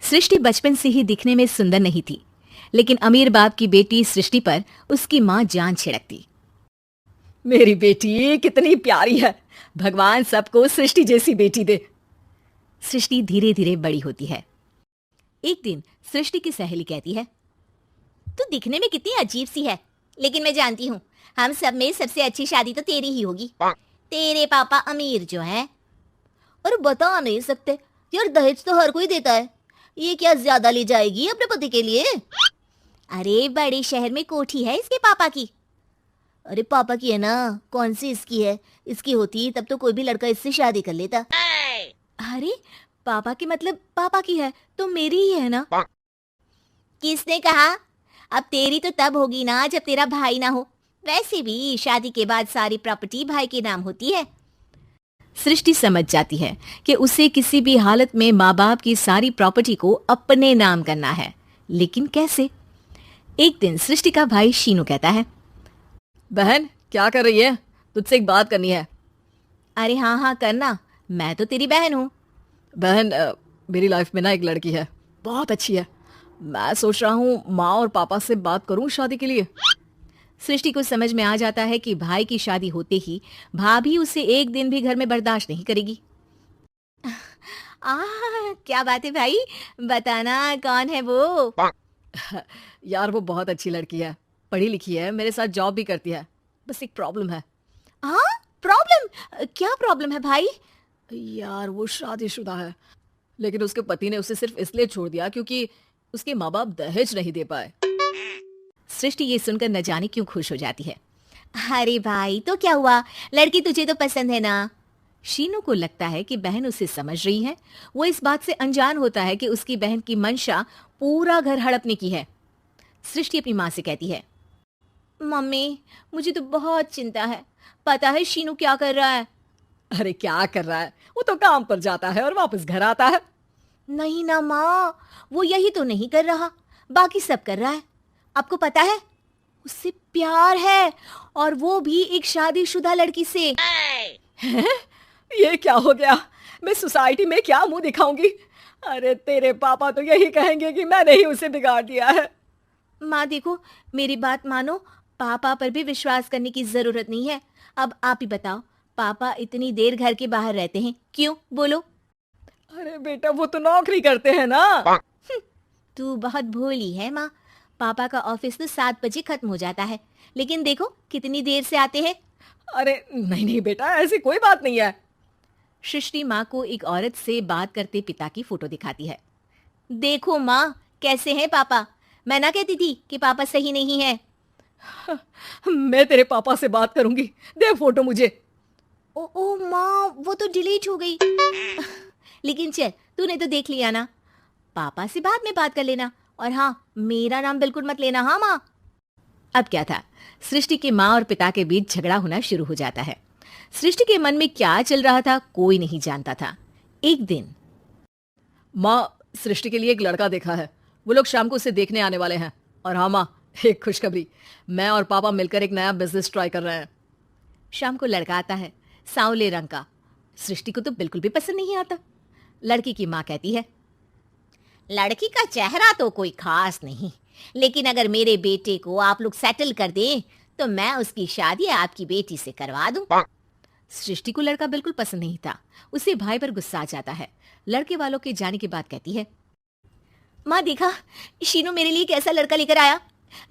सृष्टि बचपन से ही दिखने में सुंदर नहीं थी, लेकिन अमीर बाप की बेटी सृष्टि पर उसकी माँ जान छिड़कती। मेरी बेटी कितनी प्यारी है, भगवान सबको सृष्टि जैसी बेटी दे। सृष्टि धीरे धीरे बड़ी होती है। एक दिन सृष्टि की सहेली कहती है, तू दिखने में कितनी अजीब सी है, लेकिन मैं जानती हूँ हम सब में सबसे अच्छी शादी तो तेरी ही होगी। तेरे पापा अमीर जो है। और बता नहीं सकते यार, दहेज तो हर कोई देता है, ये क्या ज्यादा ले जाएगी अपने पति के लिए? अरे बड़े शहर में कोठी है इसके पापा की। अरे पापा की है ना, कौन सी इसकी है? इसकी होती तब तो कोई भी लड़का इससे शादी कर लेता। अरे पापा की मतलब पापा की है तो मेरी ही है ना? किसने कहा? अब तेरी तो तब होगी ना जब तेरा भाई ना हो। वैसे भी शादी के बाद सारी प्रॉपर्टी भाई के नाम होती है। सृष्टि समझ जाती है कि उसे किसी भी हालत में माँ बाप की सारी प्रॉपर्टी को अपने नाम करना है, लेकिन कैसे? एक दिन सृष्टि का भाई शीनू कहता है, बहन क्या कर रही है? तुझसे एक बात करनी है। अरे हाँ हाँ करना, मैं तो तेरी बहन हूँ। बहन मेरी लाइफ में ना एक लड़की है, बहुत अच्छी है। मैं सोच रहा हूँ माँ और पापा से बात करूँ शादी के लिए। सृष्टि को समझ में आ जाता है कि भाई की शादी होते ही भाभी उसे एक दिन भी घर में बर्दाश्त नहीं करेगी। क्या बात है भाई, बताना कौन है वो? यार वो बहुत अच्छी लड़की है, पढ़ी लिखी है, मेरे साथ जॉब भी करती है। बस एक प्रॉब्लम है। हाँ प्रॉब्लम? क्या प्रॉब्लम है भाई? यार वो शादीशुदा है, लेकिन उसके पति ने उसे सिर्फ इसलिए छोड़ दिया क्योंकि उसके माँ बाप दहेज नहीं दे पाए। सृष्टि ये सुनकर न जाने क्यों खुश हो जाती है। अरे भाई तो क्या हुआ, लड़की तुझे तो पसंद है ना? शीनू को लगता है कि बहन उसे समझ रही है। वो इस बात से अनजान होता है कि उसकी बहन की मंशा पूरा घर हड़पने की है। सृष्टि अपनी माँ से कहती है, मम्मी मुझे तो बहुत चिंता है, पता है शीनू क्या कर रहा है? अरे क्या कर रहा है? वो तो काम पर जाता है और वापस घर आता है। नहीं ना माँ, वो यही तो नहीं कर रहा, बाकी सब कर रहा है। आपको पता है उससे प्यार है, और वो भी एक शादीशुदा लड़की से। ये क्या हो गया? मैं सोसाइटी में क्या मुंह दिखाऊंगी? अरे तेरे पापा तो यही कहेंगे कि मैंने ही उसे बिगाड़ दिया है। माँ देखो, मेरी बात मानो, पापा पर भी विश्वास करने की जरूरत नहीं है। अब आप ही बताओ, पापा इतनी देर घर के बाहर रहते हैं क्यों? बोलो। अरे बेटा वो तो नौकरी करते हैं ना। तू बहुत भोली है माँ। पापा का ऑफिस तो 7 बजे खत्म हो जाता है, लेकिन देखो कितनी देर से आते हैं। अरे नहीं नहीं बेटा, ऐसी कोई बात नहीं है। सृष्टि माँ को एक औरत से बात करते पिता की फोटो दिखाती है। देखो माँ कैसे हैं पापा, मैं ना कहती थी कि पापा सही नहीं है। मैं तेरे पापा से बात करूंगी, दे फोटो मुझे। ओ माँ वो तो डिलीट हो गई। लेकिन चल, तूने तो देख लिया ना, पापा से बाद में बात कर लेना, और हाँ मेरा नाम बिल्कुल मत लेना। हाँ माँ। अब क्या था, सृष्टि के माँ और पिता के बीच झगड़ा होना शुरू हो जाता है। सृष्टि के मन में क्या चल रहा था कोई नहीं जानता था। एक दिन, माँ सृष्टि के लिए एक लड़का देखा है, वो लोग शाम को उसे देखने आने वाले हैं। और हाँ माँ, एक खुशखबरी, मैं और पापा मिलकर एक नया बिजनेस ट्राई कर रहे हैं। शाम को लड़का आता है, सांवले रंग का। सृष्टि को तो बिल्कुल भी पसंद नहीं आता। लड़की की माँ कहती है, लड़की का चेहरा तो कोई खास नहीं, लेकिन अगर मेरे बेटे को आप लोग सेटल कर दें तो मैं उसकी शादी आपकी बेटी से करवा दूं। सृष्टि को लड़का बिल्कुल पसंद नहीं था। उसे भाई पर गुस्सा आ जाता है। लड़के वालों के जाने के बाद कहती है, माँ देखा शीनू मेरे लिए कैसा लड़का लेकर आया,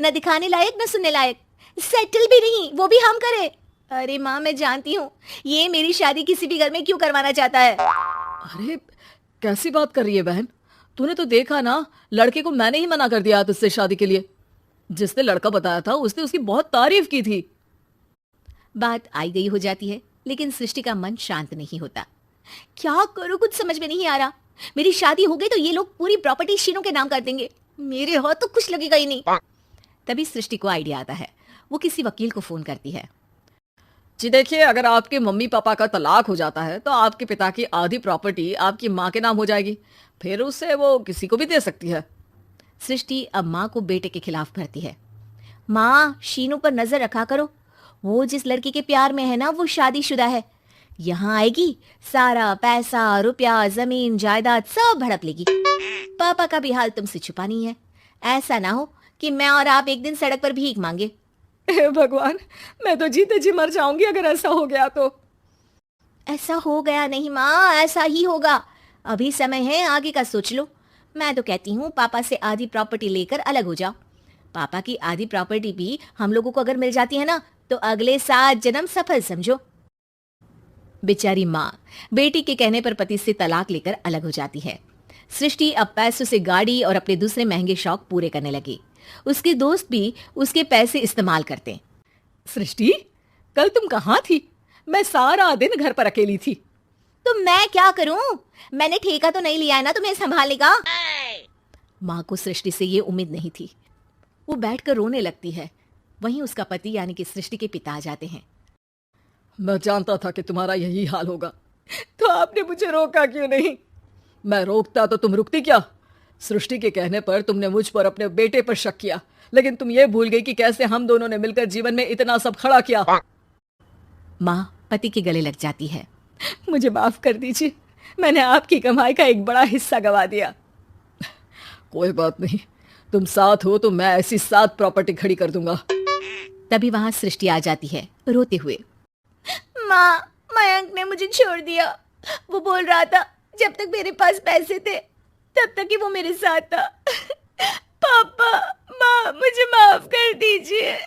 न दिखाने लायक न सुनने लायक, सेटल भी नहीं, वो भी हम करे। अरे माँ मैं जानती हूँ ये मेरी शादी किसी भी घर में क्यों करवाना चाहता है। अरे कैसी बात कर रही है बहन? तूने तो देखा ना, लड़के को मैंने ही मना कर दिया तुझसे शादी के लिए। जिसने लड़का बताया था उसने उसकी बहुत तारीफ की थी। बात आई गई हो जाती है, लेकिन सृष्टि का मन शांत नहीं होता। क्या करूं कुछ समझ में नहीं आ रहा। मेरी शादी हो गई तो ये लोग पूरी प्रॉपर्टी शीनू के नाम कर देंगे, मेरे हाथ तो कुछ लगेगा ही नहीं। तभी सृष्टि को आइडिया आता है। वो किसी वकील को फोन करती है। जी देखिए, अगर आपके मम्मी पापा का तलाक हो जाता है तो आपके पिता की आधी प्रॉपर्टी आपकी माँ के नाम हो जाएगी, फिर उसे वो किसी को भी दे सकती है। सृष्टि अब माँ को बेटे के खिलाफ भरती है। माँ शीनू पर नजर रखा करो, वो जिस लड़की के प्यार में है ना वो शादीशुदा है, यहाँ आएगी, सारा पैसा, रुपया, जमीन, जायदाद सब भड़प लेगी। पापा का भी हाल तुमसे छुपा नहीं है। ऐसा ना हो कि मैं और आप एक दिन सड़क पर भीख मांगे। हे भगवान, मैं तो जीते जी मर जाऊंगी अगर ऐसा हो गया तो। ऐसा हो गया नहीं माँ, ऐसा ही होगा। अभी समय है, आगे का सोच लो। मैं तो कहती हूँ पापा से आधी प्रॉपर्टी लेकर अलग हो जाओ। पापा की आधी प्रॉपर्टी भी हम लोगों को अगर मिल जाती है ना, तो अगले 7 जन्म सफल समझो। बेचारी माँ बेटी के कहने पर पति से तलाक लेकर अलग हो जाती है। सृष्टि अब पैसों से गाड़ी और अपने दूसरे महंगे शौक पूरे करने लगी। उसके दोस्त भी उसके पैसे इस्तेमाल करते। सृष्टि, कल तुम कहाँ थी? मैं सारा दिन घर पर अकेली थी। तो मैं क्या करूं? मैंने ठेका तो नहीं लिया है ना तुम्हें संभालने का। माँ को सृष्टि से ये उम्मीद नहीं थी। वो बैठकर रोने लगती है। वहीं उसका पति यानी कि सृष्टि के पिता आ जाते हैं। मैं जानता था कि तुम्हारा यही हाल होगा, तो आपने मुझे रोका क्यों नहीं? मैं रोकता तो तुम रुकती क्या? सृष्टि के कहने पर तुमने मुझ पर अपने बेटे पर शक किया, लेकिन तुम ये भूल गई कि कैसे हम दोनों ने मिलकर जीवन में इतना सब खड़ा किया। माँ पति के गले लग जाती है। मुझे माफ कर दीजिए, मैंने आपकी कमाई का एक बड़ा हिस्सा गवा दिया। कोई बात नहीं, तुम साथ हो तो मैं ऐसी 7 प्रॉपर्टी खड़ी कर दूंगा। तभी वहां सृष्टि आ जाती है रोते हुए। माँ, मयंक ने मुझे छोड़ दिया। वो बोल रहा था जब तक मेरे पास पैसे थे तब तक ही वो मेरे साथ था। पापा, माँ, मुझे माफ कर दीजिए।